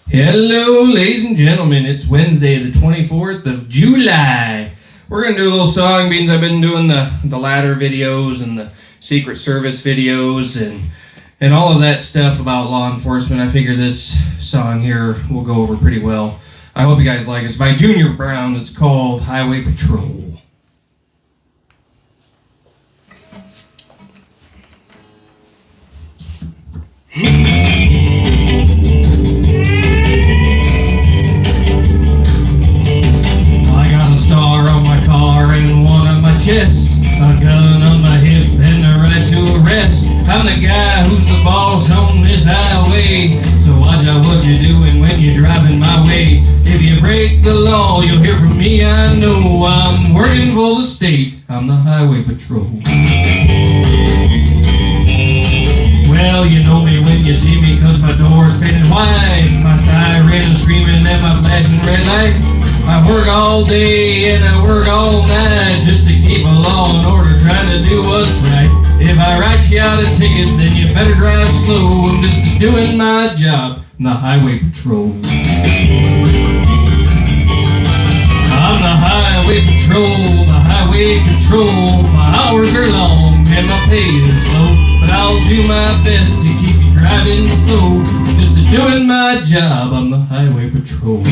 Hello, ladies and gentlemen. It's Wednesday, the 24th of July. We're going to do a little song, beans. I've been doing the ladder videos and the Secret Service videos and all of that stuff about law enforcement. I figure this song here will go over pretty well. I hope you guys like it. It's by Junior Brown. It's called Highway Patrol. Star on my car and one on my chest, a gun on my hip and a right to arrest. I'm the guy who's the boss on this highway, so watch out what you're doing when you're driving my way. If you break the law, you'll hear from me. I know I'm working for the state. I'm the Highway Patrol. Well, you know me when you see me, cause my door's painted white, my siren is screaming at my flashing red light. I work all day and I work all night just to keep a law and order, trying to do what's right. If I write you out a ticket, then you better drive slow. I'm just doing my job, I'm the Highway Patrol. I'm the Highway Patrol, the Highway Patrol. My hours are long and my pay is low, but I'll do my best to keep you driving slow. Just doing my job, I'm the Highway Patrol.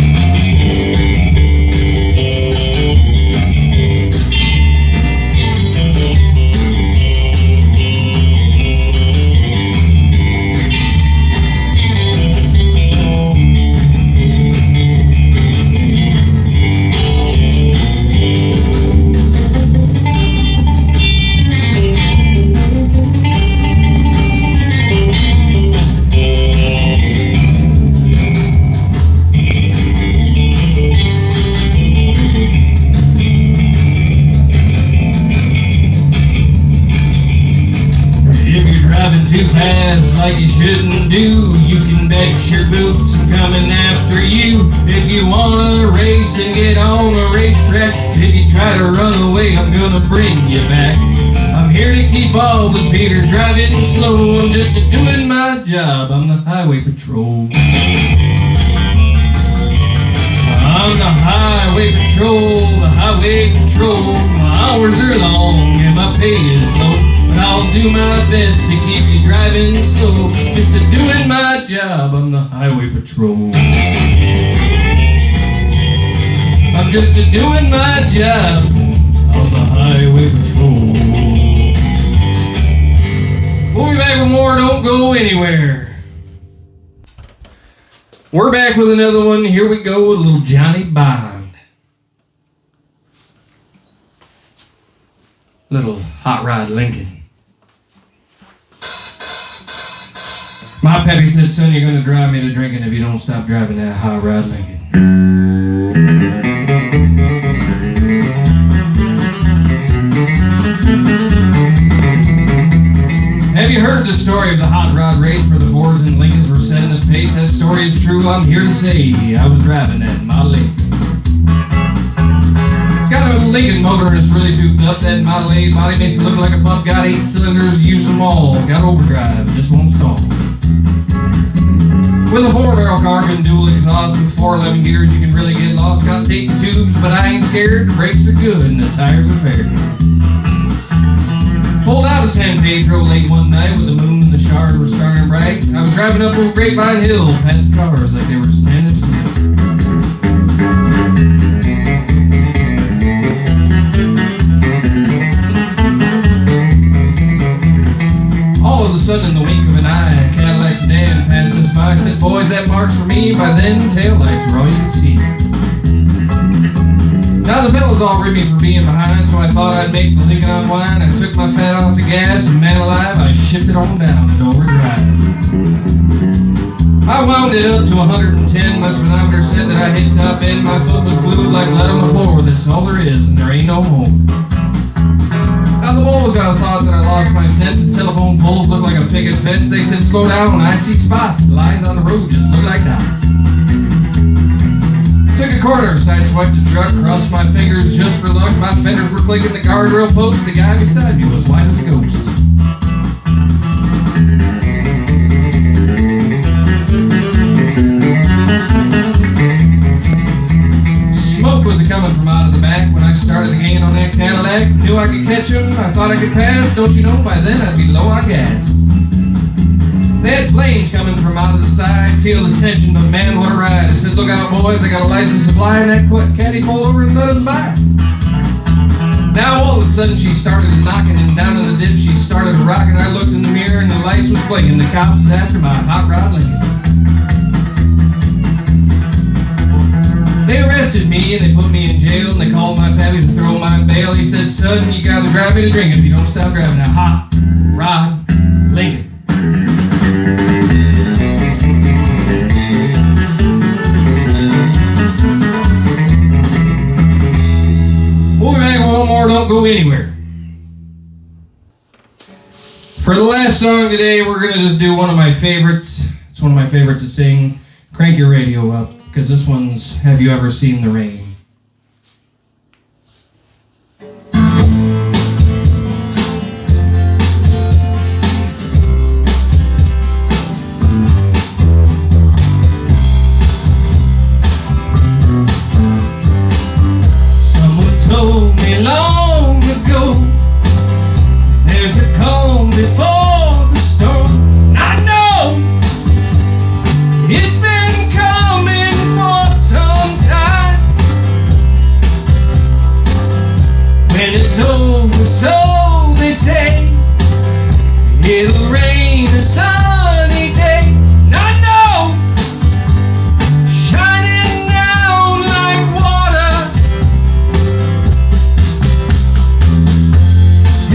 Too fast like you shouldn't do, you can bet your boots are coming after you. If you wanna race, then get on the racetrack. If you try to run away, I'm gonna bring you back. I'm here to keep all the speeders driving slow. I'm just doing my job, I'm the Highway Patrol. I'm the Highway Patrol, the Highway Patrol. My hours are long and my pay is low, but I'll do my best to keep you driving slow. Just doing my job, I'm the Highway Patrol. I'm just doing my job, I'm the Highway Patrol. We'll be back with more, don't go anywhere. We're back with another one. Here we go with little Johnny Bond. Little Hot Rod Lincoln. My pappy said, son, you're going to drive me to drinking if you don't stop driving that Hot Rod Lincoln. Have you heard the story of the hot rod race where the Fords and Lincolns were setting the pace? That story is true, I'm here to say I was driving that Model 8. It's got a Lincoln motor and it's really souped up. That Model 8 body makes it look like a pup. Got 8 cylinders, used them all. Got overdrive, just won't stall. With a 4-barrel carbon dual exhaust with 411 gears, you can really get lost. Got safety tubes, but I ain't scared. The brakes are good and the tires are fair. Pulled out of San Pedro late one night with the moon and the stars were starting bright. I was driving up old Grapevine Hill past cars like they were standing still. All of a sudden, in the wink of an eye, a Cadillac sedan passed us by. I said, boys, that marks for me. By then, taillights were all you could see. Now the fellas all rid me for being behind, so I thought I'd make the Lincoln unwind. I took my fat off the gas, and man alive, I shifted on down into overdrive. I wound it up to 110, my speedometer said that I hit top end. My foot was glued like lead on the floor, that's all there is, and there ain't no more. Now the boys got a thought that I lost my sense, and telephone poles look like a picket fence. They said, slow down, I see spots, the lines on the road just look like dots. Took a corner, sideswiped the truck, crossed my fingers just for luck. My fenders were clicking the guardrail post. The guy beside me was white as a ghost. I could catch him, I thought I could pass. Don't you know, by then I'd be low on gas. They had flames coming from out of the side. Feel the tension, but man, what a ride. I said, look out, boys, I got a license to fly. And that caddy pulled over and let us by. Now all of a sudden she started knocking, and down in the dip she started rocking. I looked in the mirror and the lights was blinking. The cops was after my hot rod Lincoln. They arrested me and they put me in jail, and they called my pappy to throw my bail. He said, son, you gotta drive me to drinking if you don't stop driving. Now, hot rod Lincoln. We'll be back with one more, don't go anywhere. For the last song today, we're going to just do one of my favorites. It's one of my favorites to sing. Crank your radio up, because this one's Have You Ever Seen the Rain? Told me long ago there's a calm before the storm. I know it's been coming for some time. When it's over, so they say, it'll rain a sunny day. And I know, shining down like water.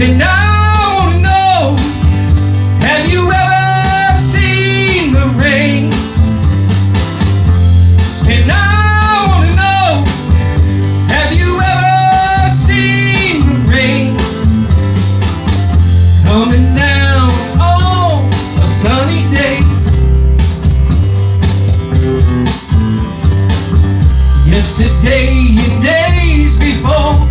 And I want to know, have you ever seen the rain? And I want to know, have you ever seen the rain? Coming down on a sunny day. Yesterday and days before,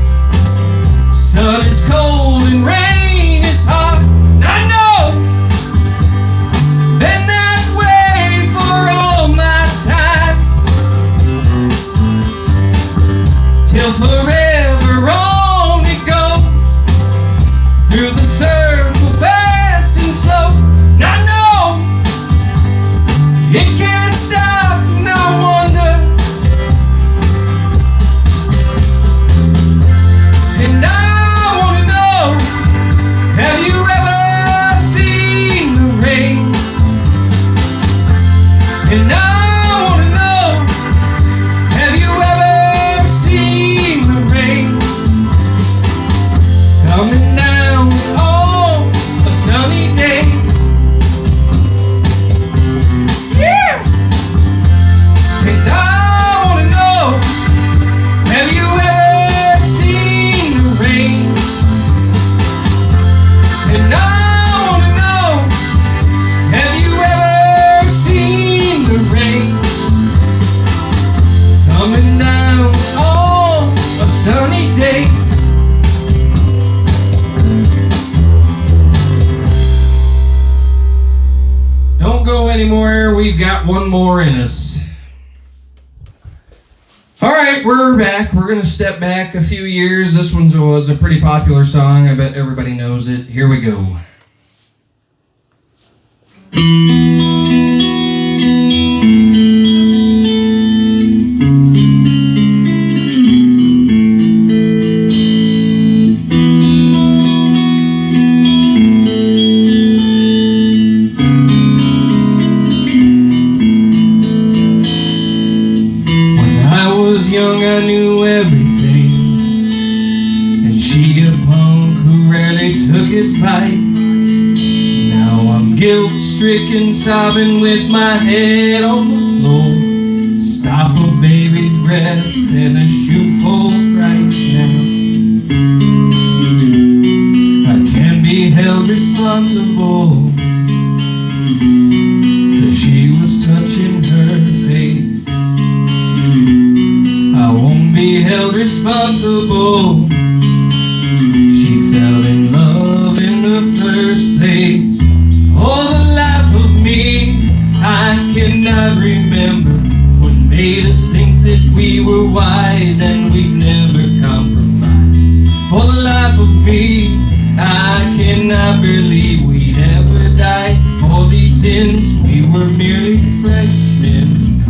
sun is cold and rain is hot. I know, been that way for all my time. Till forever on it goes, through the circle fast and slow. And I know, it can't stop, no wonder. And I want to know, have you ever seen the rain? And I want to know, have you ever seen the rain? Coming down on a sunny day. Yeah! And I want to know, have you ever seen the rain? And I want to know, have you ever seen the rain? Coming down on a sunny day. Don't go anywhere, we've got one more in us. Alright, we're back. We're going to step back a few years. This one was a pretty popular song. I bet everybody knows it. Here we go. Young, I knew everything, and she a punk who rarely took advice. Now I'm guilt-stricken, sobbing with my head on the floor. Stop a baby's breath and a shoe full of rice now. I can't be held responsible, 'cause she was touching her face. I won't be held responsible. She fell in love in the first place. For the life of me, I cannot remember what made us think that we were wise and we'd never compromise. For the life of me, I cannot believe we'd ever die for these sins. We were merely freshmen.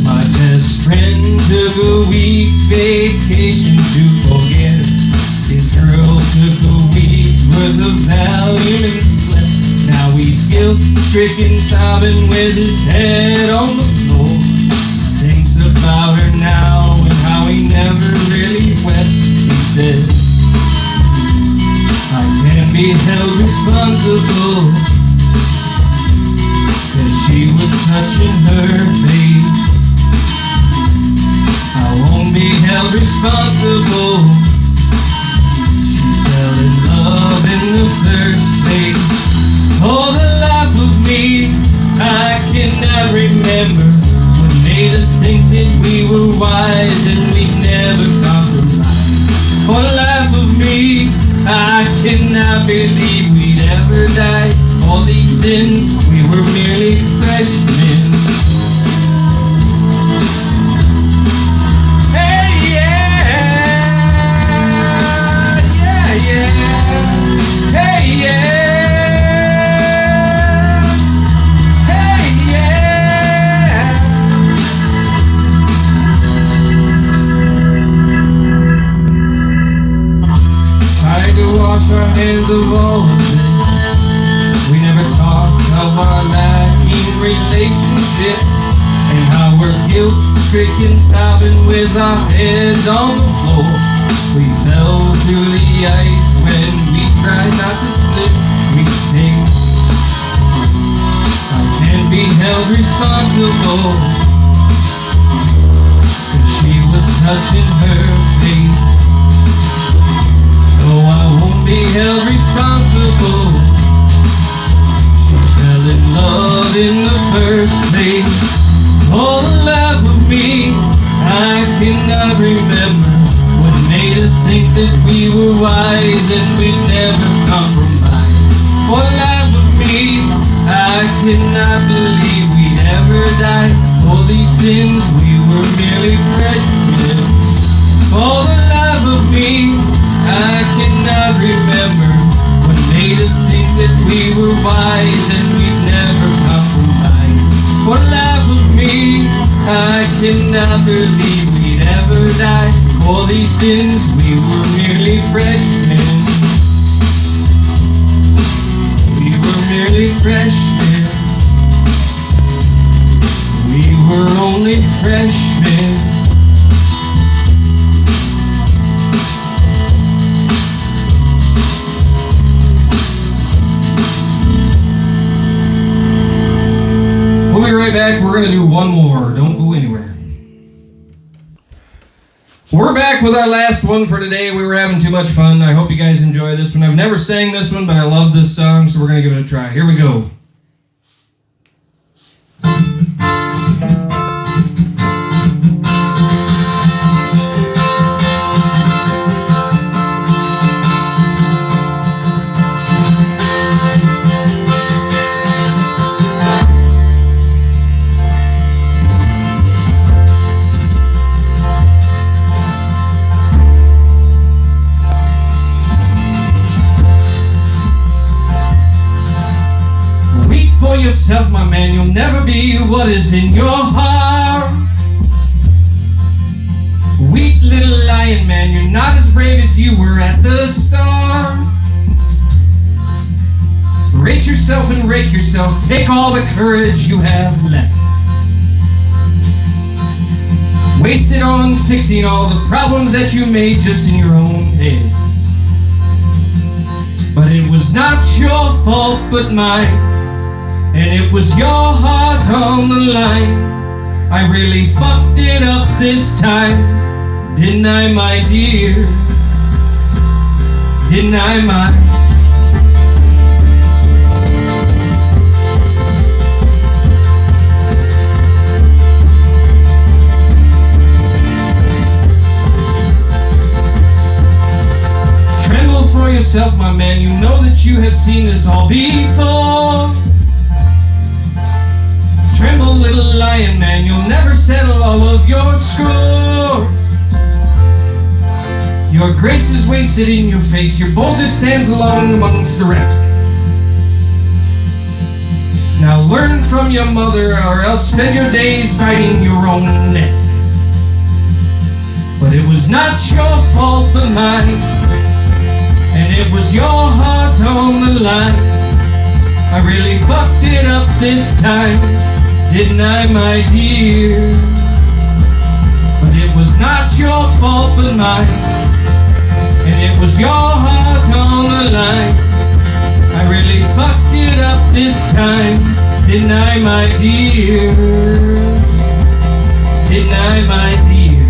My best friend took a week's vacation to forget it. His girl took a week's worth of Valium and slept. Now he's guilt-stricken, sobbing with his head on the floor. Thinks about her now and how he never really wept. He says, I can't be held responsible, 'cause she was touching her face. I won't be held responsible. She fell in love in the first place. For the life of me, I cannot remember what made us think that we were wise and we'd never compromise. For the life of me, I cannot believe we'd ever die for these sins. We were merely freshmen. Wash our hands of all of it. We never talked of our lacking relationships and how we're guilt-stricken, sobbing with our heads on the floor. We fell through the ice when we tried not to slip. We'd sing, I can't be held responsible, 'cause she was touching her face. Oh, I won't be held responsible. She fell in love in the first place. For the life of me, I cannot remember what made us think that we were wise and we'd never compromise. For the life of me, I cannot believe we'd ever die for these sins. We were merely freshmen. For the life of me, I cannot remember what made us think that we were wise and we'd never compromise. For the life of me, I cannot believe we'd ever die for these sins. We were merely freshmen. We were merely freshmen. We were only freshmen. We'll be right back. We're going to do one more. Don't go anywhere. We're back with our last one for today. We were having too much fun. I hope you guys enjoy this one. I've never sang this one, but I love this song, so we're going to give it a try. Here we go. Yourself, my man, you'll never be what is in your heart. Weak little lion man, you're not as brave as you were at the start. Rate yourself and rake yourself, take all the courage you have left. Waste it on fixing all the problems that you made just in your own head. But it was not your fault but mine, and it was your heart on the line. I really fucked it up this time, didn't I, my dear? Didn't I, my? Tremble for yourself, my man, you know that you have seen this all before. Tremble, little lion man, you'll never settle all of your score. Your grace is wasted in your face, your boldness stands alone amongst the wreck. Now learn from your mother, or else spend your days biting your own neck. But it was not your fault but mine, and it was your heart on the line. I really fucked it up this time, didn't I, my dear? But it was not your fault but mine, and it was your heart on the line. I really fucked it up this time, didn't I, my dear? Didn't I, my dear?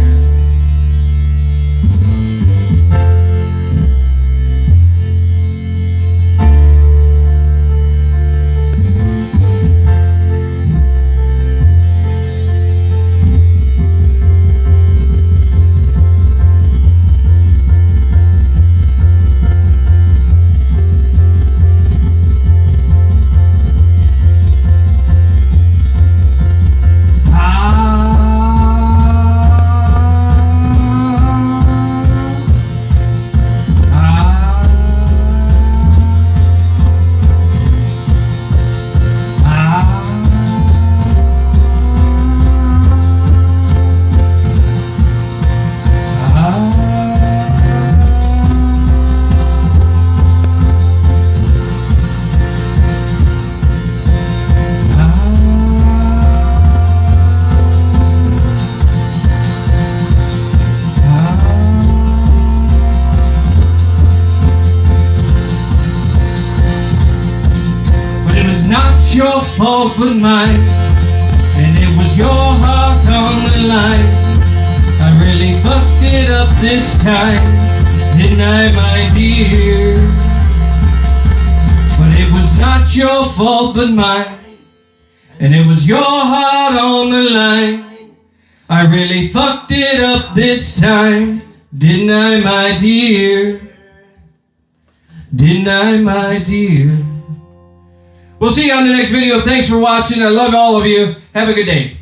Your fault but mine, and it was your heart on the line. I really fucked it up this time, didn't I, my dear? But it was not your fault but mine, and it was your heart on the line. I really fucked it up this time, didn't I, my dear? Didn't I, my dear? We'll see you on the next video. Thanks for watching. I love all of you. Have a good day.